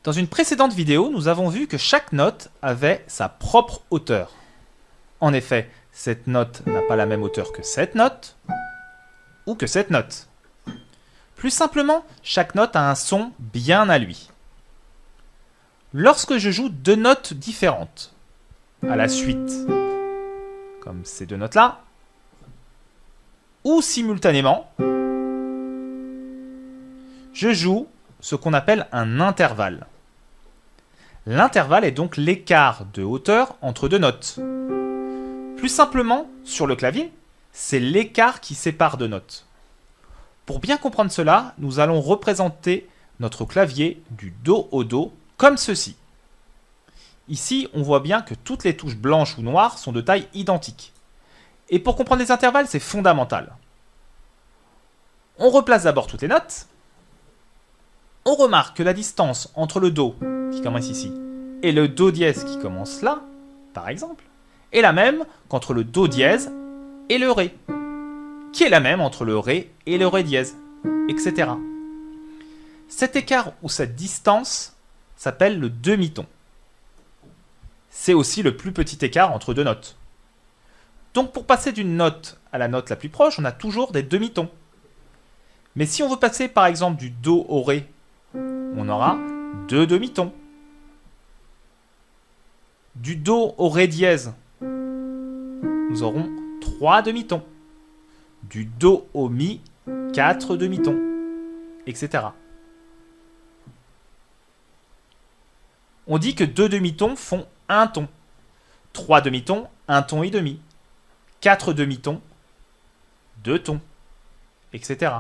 Dans une précédente vidéo, nous avons vu que chaque note avait sa propre hauteur. En effet, cette note n'a pas la même hauteur que cette note ou que cette note. Plus simplement, chaque note a un son bien à lui. Lorsque je joue deux notes différentes à la suite, comme ces deux notes-là, ou simultanément, je joue ce qu'on appelle un intervalle. L'intervalle est donc l'écart de hauteur entre deux notes. Plus simplement, sur le clavier, c'est l'écart qui sépare deux notes. Pour bien comprendre cela, nous allons représenter notre clavier du Do au Do comme ceci. Ici, on voit bien que toutes les touches blanches ou noires sont de taille identique. Et pour comprendre les intervalles, c'est fondamental. On replace d'abord toutes les notes. On remarque que la distance entre le Do, qui commence ici, et le Do dièse qui commence là, par exemple, est la même qu'entre le Do dièse et le Ré, qui est la même entre le Ré et le Ré dièse, etc. Cet écart ou cette distance s'appelle le demi-ton. C'est aussi le plus petit écart entre deux notes. Donc pour passer d'une note à la note la plus proche, on a toujours des demi-tons. Mais si on veut passer par exemple du Do au Ré, on aura deux demi-tons. Du Do au Ré dièse, nous aurons trois demi-tons. Du Do au Mi, quatre demi-tons, etc. On dit que deux demi-tons font un ton. Trois demi-tons, un ton et demi. Quatre demi-tons, deux tons, etc.